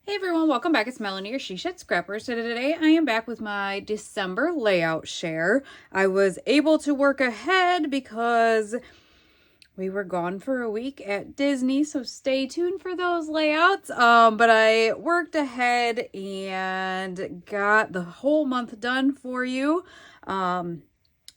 Hey everyone, welcome back. It's Melanie, your She Shed Scrapper. So today I am back with my December layout share. I was able to work ahead because we were gone for a week at Disney, so stay tuned for those layouts. But I worked ahead and got the whole month done for you.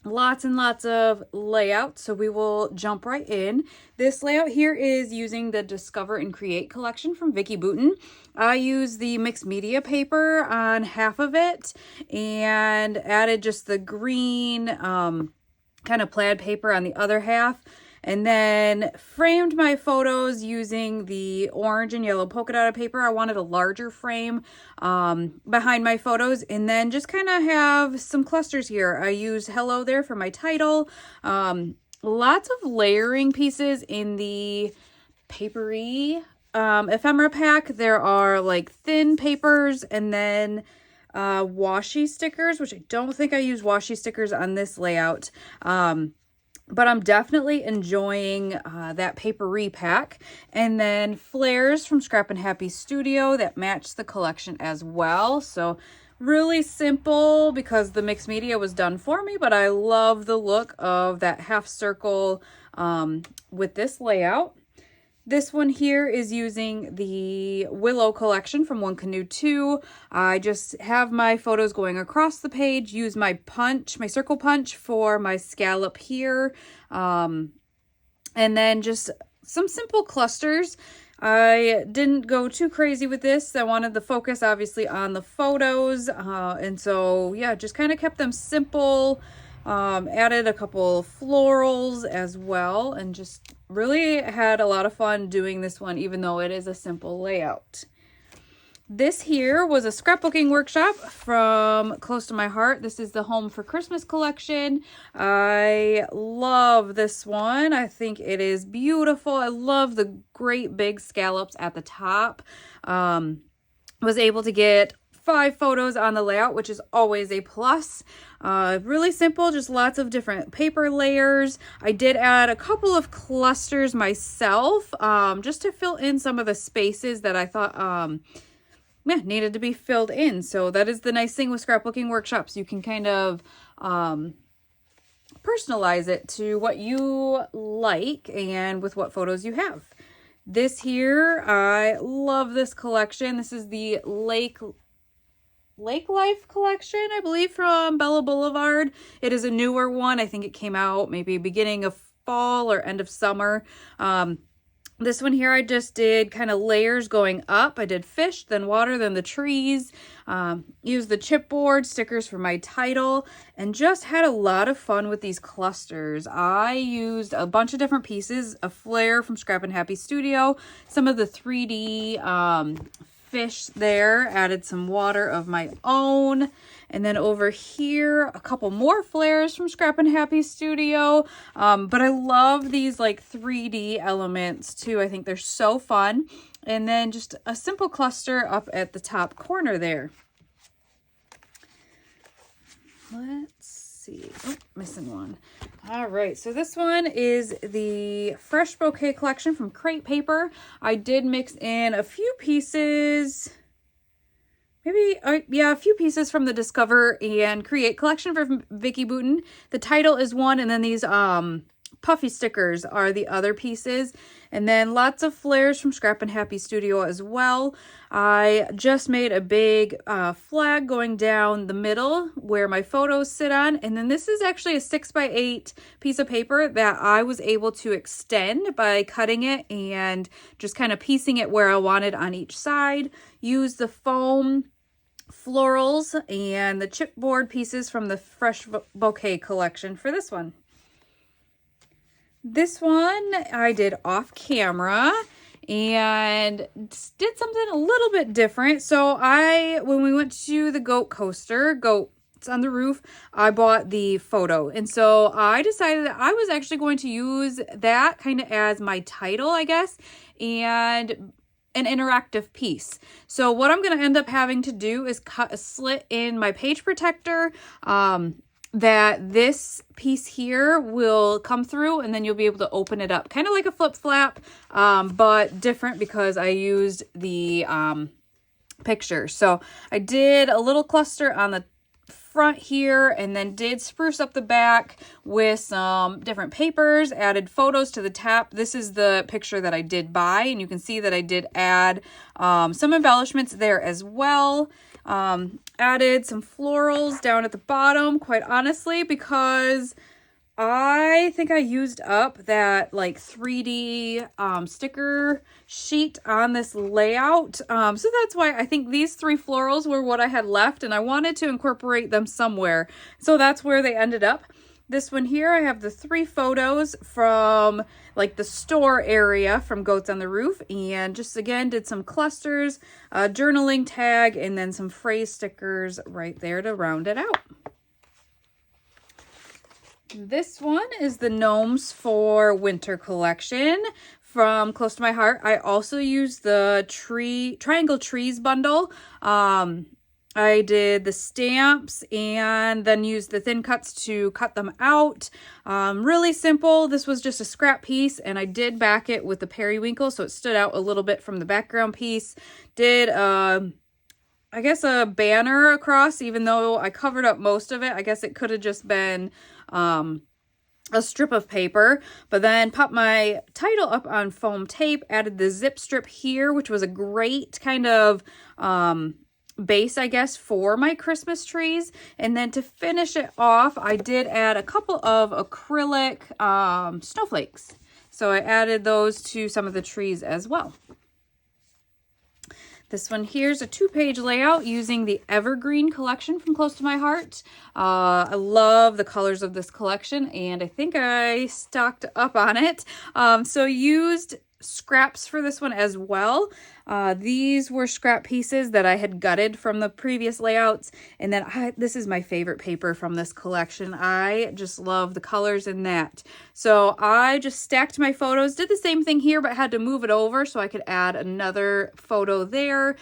Lots and lots of layouts, so we will jump right in. This layout here is using the Discover and Create collection from Vicki Boutin. I used the mixed media paper on half of it and added just the green kind of plaid paper on the other half, and then framed my photos using the orange and yellow polka dot paper. I wanted a larger frame behind my photos, and then just kind of have some clusters here. I used hello there for my title. Lots of layering pieces in the papery ephemera pack. There are like thin papers and then washi stickers, which I don't think I use washi stickers on this layout. But I'm definitely enjoying that papery pack. And then flares from Scrap and Happy Studio that match the collection as well. So really simple because the mixed media was done for me, but I love the look of that half circle with this layout. This one here is using the Willow collection from One Canoe 2. I just have my photos going across the page, use my punch, my circle punch for my scallop here, and then just some simple clusters. I didn't go too crazy with this. I wanted the focus obviously on the photos, and so yeah, just kind of kept them simple. Added a couple florals as well, and just really had a lot of fun doing this one, even though it is a simple layout. This here was a scrapbooking workshop from close to my heart. This is the Home for Christmas collection. I love this one. I think it is beautiful. I love the great big scallops at the top. Was able to get 5 photos on the layout, which is always a plus. Really simple, just lots of different paper layers. I did add a couple of clusters myself, just to fill in some of the spaces that I thought needed to be filled in. So that is the nice thing with scrapbooking workshops. You can kind of personalize it to what you like and with what photos you have. This here, I love this collection. This is the Lake Life collection, I believe, from Bella Boulevard. It is a newer one. I think it came out maybe beginning of fall or end of summer. This one here, I just did kind of layers going up. I did fish, then water, then the trees. Used the chipboard stickers for my title, and just had a lot of fun with these clusters. I used a bunch of different pieces, a flare from Scrap and Happy Studio, some of the 3D fish there, added some water of my own, and then over here a couple more flares from Scrap and Happy Studio. But I love these like 3D elements too. I think they're so fun. And then just a simple cluster up at the top corner there. Let's see. Oh, missing one. All right, so this one is the Fresh Bouquet collection from Crate Paper. I did mix in a few pieces, a few pieces from the Discover and Create collection from Vicki Boutin. The title is one, and then these puffy stickers are the other pieces. And then lots of flares from Scrap and Happy Studio as well. I just made a big flag going down the middle where my photos sit on. And then this is actually a 6x8 piece of paper that I was able to extend by cutting it and just kind of piecing it where I wanted on each side. Use the foam florals and the chipboard pieces from the Fresh Bouquet collection for this one. This one I did off camera and did something a little bit different. So when we went to the goat coaster, goats on the roof, I bought the photo. And so I decided that I was actually going to use that kind of as my title, I guess, and an interactive piece. So what I'm going to end up having to do is cut a slit in my page protector, that this piece here will come through, and then you'll be able to open it up, kind of like a flip flap, but different because I used the picture. So I did a little cluster on the front here and then did spruce up the back with some different papers, added photos to the top. This is the picture that I did buy, and you can see that I did add some embellishments there as well. Added some florals down at the bottom, quite honestly, because I think I used up that like 3D sticker sheet on this layout. So that's why I think these 3 florals were what I had left, and I wanted to incorporate them somewhere. So that's where they ended up. This one here, I have the 3 photos from like the store area from Goats on the Roof, and just again did some clusters, journaling tag, and then some phrase stickers right there to round it out. This one is the Gnomes for Winter collection from Close to My Heart. I also used the Triangle Trees bundle. I did the stamps and then used the thin cuts to cut them out. Really simple. This was just a scrap piece, and I did back it with the periwinkle so it stood out a little bit from the background piece. Did I guess a banner across, even though I covered up most of it. I guess it could have just been a strip of paper, but then popped my title up on foam tape, added the zip strip here, which was a great kind of base, I guess, for my Christmas trees. And then to finish it off, I did add a couple of acrylic snowflakes. So I added those to some of the trees as well. This one here's a 2-page layout using the Evergreen collection from Close to My Heart. I love the colors of this collection, and I think I stocked up on it. So used scraps for this one as well. These were scrap pieces that I had gutted from the previous layouts, and then this is my favorite paper from this collection. I just love the colors in that. So I just stacked my photos, did the same thing here, but had to move it over so I could add another photo there.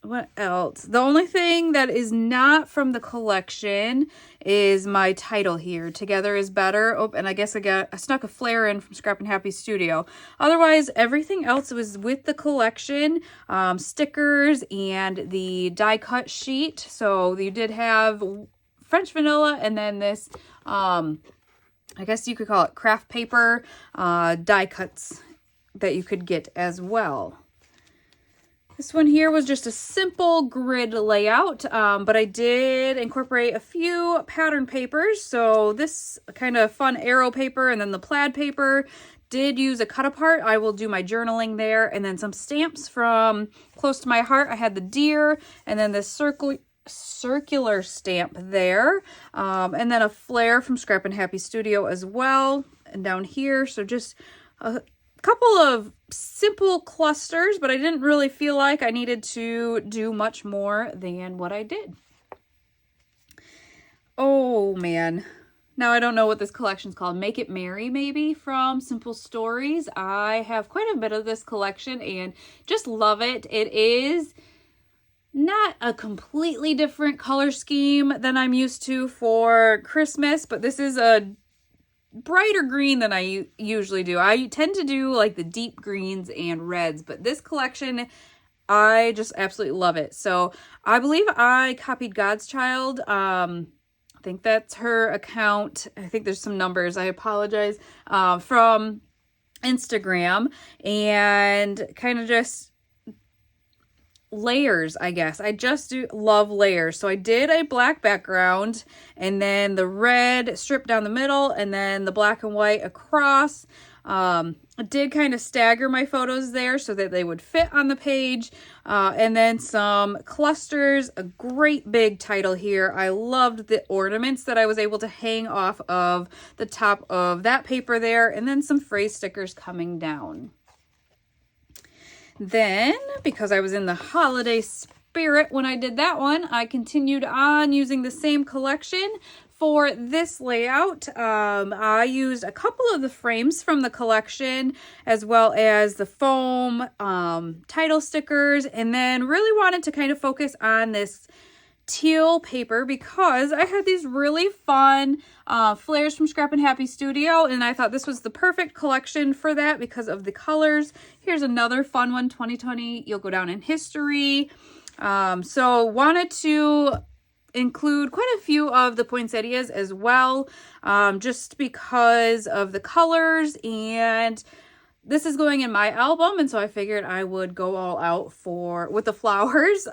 What else? The only thing that is not from the collection is my title here, Together is Better. Oh, and I guess I snuck a flare in from Scrap and Happy Studio. Otherwise, everything else was with the collection, stickers and the die cut sheet. So you did have French vanilla and then this, I guess you could call it craft paper die cuts that you could get as well. This one here was just a simple grid layout, but I did incorporate a few pattern papers. So this kind of fun arrow paper and then the plaid paper. Did use a cut apart. I will do my journaling there. And then some stamps from Close to My Heart. I had the deer and then this circular stamp there. And then a flare from Scrap and Happy Studio as well. And down here, so just a couple of simple clusters, but I didn't really feel like I needed to do much more than what I did. Oh man, now I don't know what this collection's called. Make It Merry, maybe, from Simple Stories. I have quite a bit of this collection and just love it. It is not a completely different color scheme than I'm used to for Christmas, but this is a brighter green than I usually do. I tend to do like the deep greens and reds, but this collection, I just absolutely love it. So I believe I copied God's Child. I think that's her account. I think there's some numbers. I apologize. From Instagram, and kind of just layers, I guess. I just do love layers. So I did a black background and then the red strip down the middle and then the black and white across. I did kind of stagger my photos there so that they would fit on the page. And then some clusters, a great big title here. I loved the ornaments that I was able to hang off of the top of that paper there, and then some phrase stickers coming down. Then, because I was in the holiday spirit when I did that one, I continued on using the same collection for this layout. I used a couple of the frames from the collection as well as the foam title stickers, and then really wanted to kind of focus on this teal paper because I had these really fun flares from Scrap and Happy Studio, and I thought this was the perfect collection for that because of the colors. Here's another fun one, 2020, you'll go down in history. So wanted to include quite a few of the poinsettias as well, just because of the colors, and this is going in my album, and so I figured I would go all out with the flowers.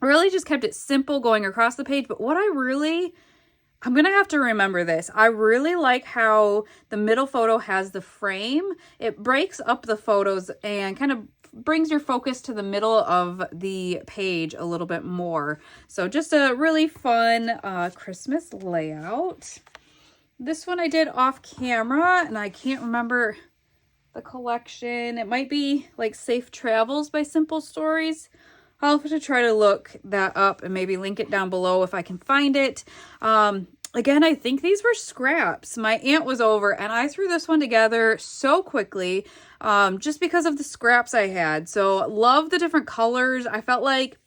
Really just kept it simple going across the page, but what I'm gonna have to remember this. I really like how the middle photo has the frame. It breaks up the photos and kind of brings your focus to the middle of the page a little bit more. So just a really fun Christmas layout. This one I did off camera, and I can't remember the collection. It might be like Safe Travels by Simple Stories. I'll have to try to look that up and maybe link it down below if I can find it. Again, I think these were scraps. My aunt was over and I threw this one together so quickly just because of the scraps I had. So love the different colors. I felt like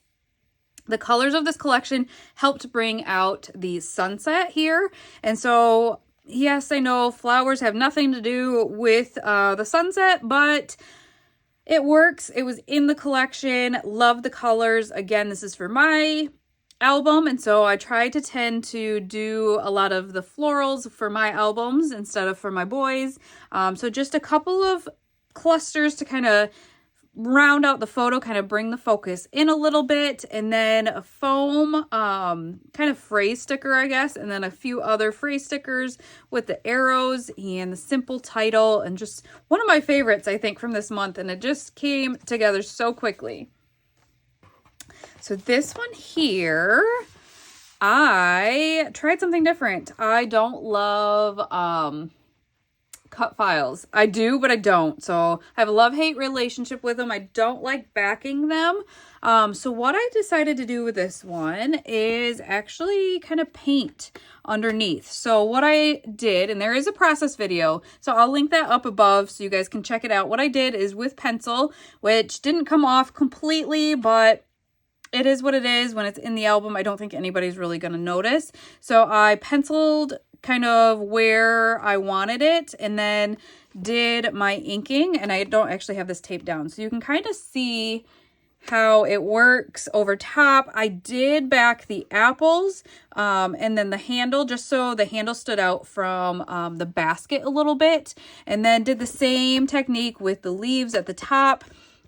the colors of this collection helped bring out the sunset here. And so, yes, I know flowers have nothing to do with the sunset, but it works. It was in the collection. Love the colors. Again, this is for my album, and so I try to tend to do a lot of the florals for my albums instead of for my boys. So just a couple of clusters to kind of round out the photo, kind of bring the focus in a little bit, and then a foam kind of phrase sticker, I guess, and then a few other phrase stickers with the arrows and the simple title, and just one of my favorites, I think, from this month, and it just came together so quickly. So this one here, I tried something different. I don't love cut files. I do, but I don't. So I have a love-hate relationship with them. I don't like backing them. So what I decided to do with this one is actually kind of paint underneath. So what I did, and there is a process video, so I'll link that up above so you guys can check it out. What I did is with pencil, which didn't come off completely, but it is what it is. When it's in the album, I don't think anybody's really going to notice. So I penciled kind of where I wanted it and then did my inking, and I don't actually have this taped down. So you can kind of see how it works over top. I did back the apples and then the handle, just so the handle stood out from the basket a little bit, and then did the same technique with the leaves at the top.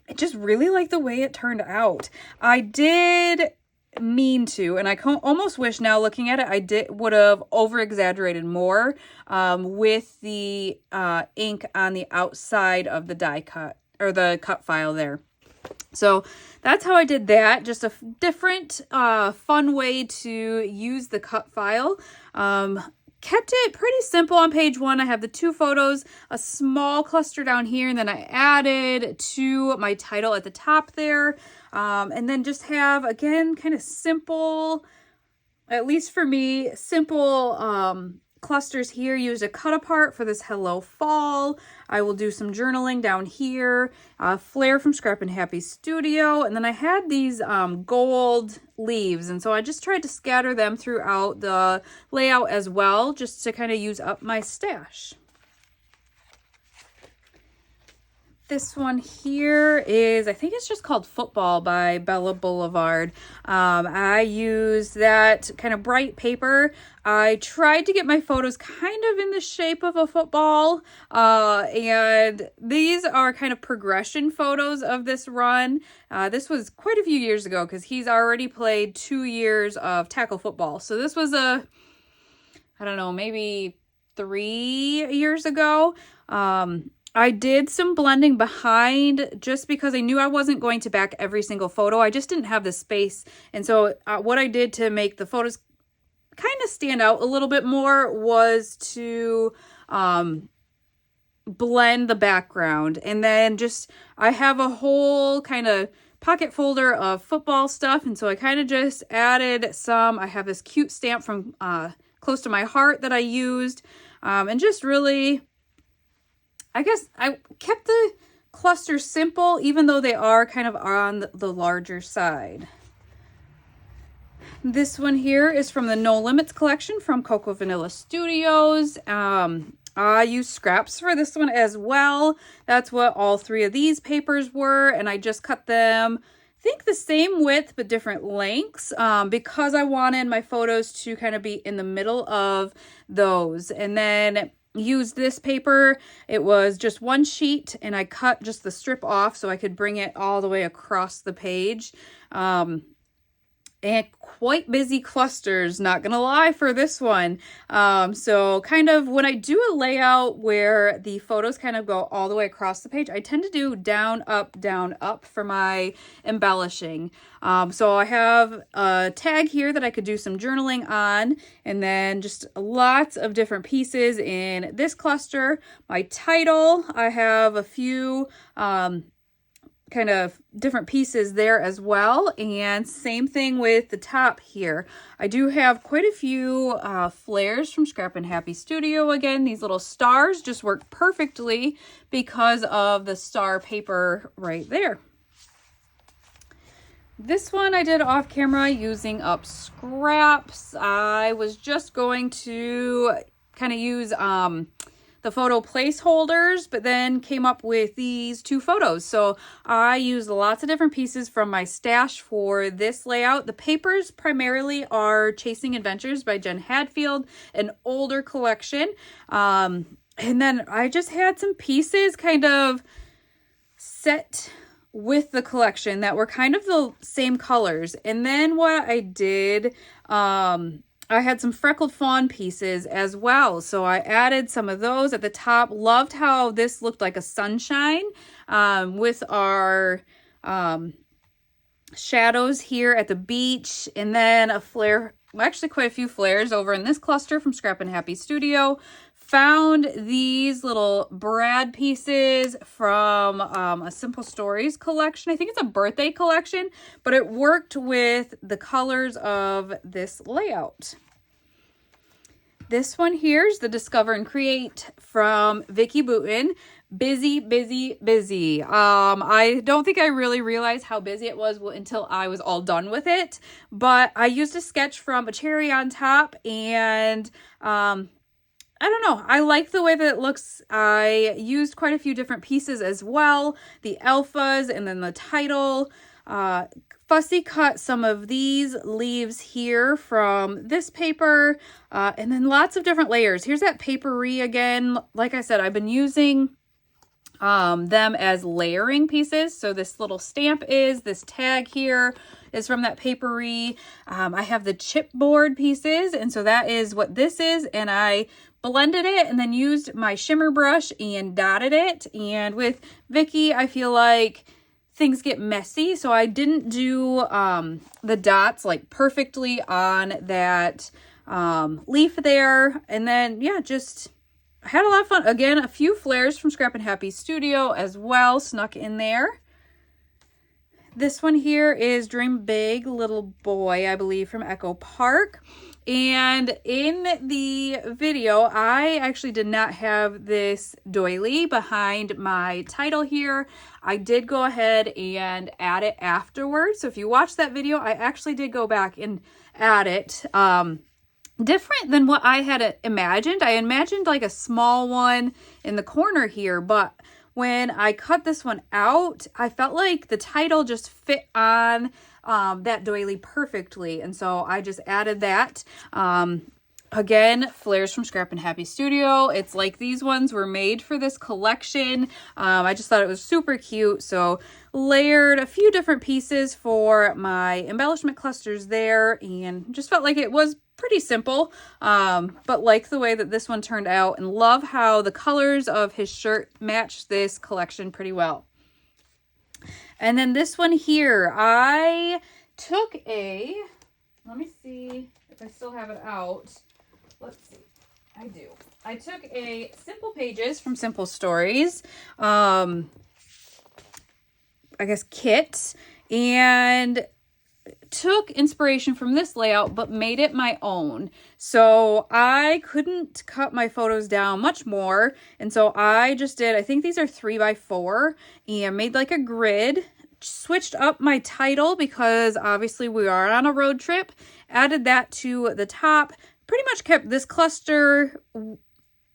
I just really like the way it turned out. I did mean to, and I almost wish now looking at it, would have over exaggerated more with the ink on the outside of the die cut or the cut file there. So that's how I did that. Just a different fun way to use the cut file. Kept it pretty simple on page one. I have the two photos, a small cluster down here, and then I added to my title at the top there. And then just have, again, kind of simple, at least for me, simple clusters here. Use a cut apart for this Hello Fall. I will do some journaling down here. Flare from Scrap and Happy Studio. And then I had these gold leaves, and so I just tried to scatter them throughout the layout as well, just to kind of use up my stash. This one here is, I think it's just called Football by Bella Boulevard. I used that kind of bright paper. I tried to get my photos kind of in the shape of a football, and these are kind of progression photos of this run. This was quite a few years ago because he's already played 2 years of tackle football. So this was I don't know, maybe 3 years ago. I did some blending behind just because I knew I wasn't going to back every single photo. I just didn't have the space. And so what I did to make the photos kind of stand out a little bit more was to blend the background. And then I have a whole kind of pocket folder of football stuff. And so I kind of just added some. I have this cute stamp from Close to My Heart that I used. And just really, I guess I kept the clusters simple, even though they are kind of on the larger side. This one here is from the No Limits collection from Cocoa Vanilla Studios. I used scraps for this one as well. That's what all three of these papers were, and I just cut them, I think the same width but different lengths, because I wanted my photos to kind of be in the middle of those. And then used this paper. It was just one sheet, and I cut just the strip off so I could bring it all the way across the page. And quite busy clusters, not gonna lie, for this one. So kind of when I do a layout where the photos kind of go all the way across the page, I tend to do down, up for my embellishing. So I have a tag here that I could do some journaling on, and then just lots of different pieces in this cluster. My title, I have a few kind of different pieces there as well, and same thing with the top here. I do have quite a few flares from Scrap and Happy Studio. Again, these little stars just work perfectly because of the star paper right there. This one I did off camera using up scraps. I was just going to kind of use the photo placeholders, but then came up with these two photos. So I used lots of different pieces from my stash for this layout. The papers primarily are Chasing Adventures by Jen Hadfield, an older collection. And then I just had some pieces kind of set with the collection that were kind of the same colors. And then what I did, I had some Freckled Fawn pieces as well, so I added some of those at the top. Loved how this looked like a sunshine with our shadows here at the beach, and then a flare, well, actually quite a few flares over in this cluster from Scrap and Happy Studio. Found these little Brad pieces from a Simple Stories collection. I think it's a birthday collection, but it worked with the colors of this layout. This one here is the Discover and Create from Vicki Boutin. Busy, busy, busy. I don't think I really realized how busy it was until I was all done with it, but I used a sketch from A Cherry on Top, and I don't know. I like the way that it looks. I used quite a few different pieces as well. The alphas and then the title. Fussy cut some of these leaves here from this paper. And then lots of different layers. Here's that papery again. Like I said, I've been using them as layering pieces. So this little stamp is, this tag here is from that papery. I have the chipboard pieces, and so that is what this is, and I blended it and then used my shimmer brush and dotted it. And with Vicki, I feel like things get messy, so I didn't do the dots like perfectly on that leaf there. And then yeah, just I had a lot of fun. Again, a few flares from Scrap and Happy Studio as well snuck in there. This one here is Dream Big Little Boy, I believe, from Echo Park. And in the video, I actually did not have this doily behind my title here. I did go ahead and add it afterwards. So if you watch that video, I actually did go back and add it. Different than what I had imagined. I imagined like a small one in the corner here, but when I cut this one out, I felt like the title just fit on that doily perfectly, and so I just added that. Again, flares from Scrap and Happy Studio. It's like these ones were made for this collection. I just thought it was super cute, so layered a few different pieces for my embellishment clusters there, and just felt like it was pretty simple, but like the way that this one turned out, and love how the colors of his shirt match this collection pretty well. And then this one here, I took a, let me see if I still have it out. Let's see. I do. I took a Simple Pages from Simple Stories, I guess kit, and took inspiration from this layout but made it my own. So I couldn't cut my photos down much more, and so I just did, I think these are 3x4, and made like a grid switched up my title because obviously we are on a road trip. Added that to the top. Pretty much kept this cluster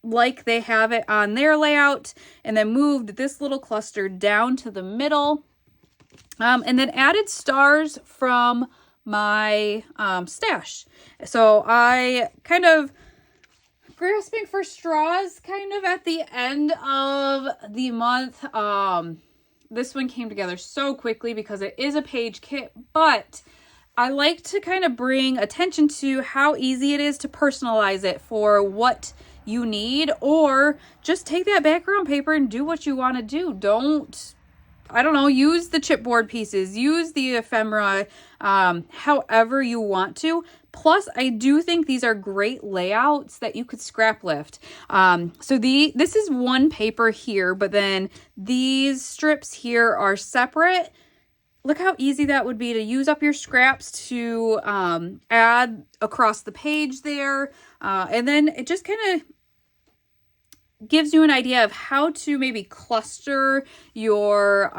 like they have it on their layout, and then moved this little cluster down to the middle. And then added stars from my stash. So I kind of grasping for straws kind of at the end of the month. This one came together so quickly because it is a page kit, but I like to kind of bring attention to how easy it is to personalize it for what you need, or just take that background paper and do what you want to do. I don't know, use the chipboard pieces, use the ephemera, however you want to. Plus, I do think these are great layouts that you could scrap lift. So this is one paper here, but then these strips here are separate. Look how easy that would be to use up your scraps to add across the page there. And then it just kind of gives you an idea of how to maybe cluster your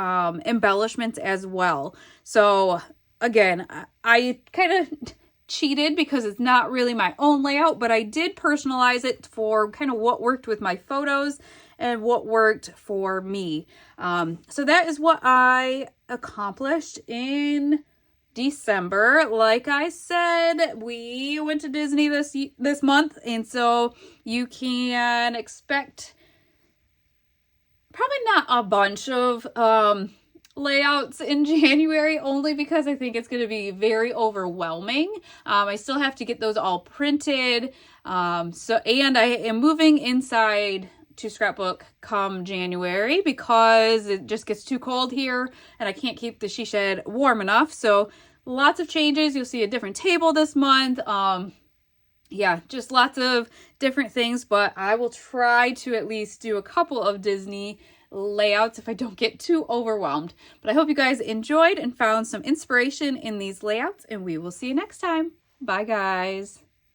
embellishments as well. So again, I kind of cheated because it's not really my own layout, but I did personalize it for kind of what worked with my photos and what worked for me. So that is what I accomplished in December. Like I said, we went to Disney this month, and so you can expect probably not a bunch of layouts in January, only because I think it's going to be very overwhelming. I still have to get those all printed. And I am moving inside to Scrapbook come January because it just gets too cold here and I can't keep the she shed warm enough. So lots of changes. You'll see a different table this month. Yeah, just lots of different things, but I will try to at least do a couple of Disney layouts if I don't get too overwhelmed. But I hope you guys enjoyed and found some inspiration in these layouts, and we will see you next time. Bye, guys.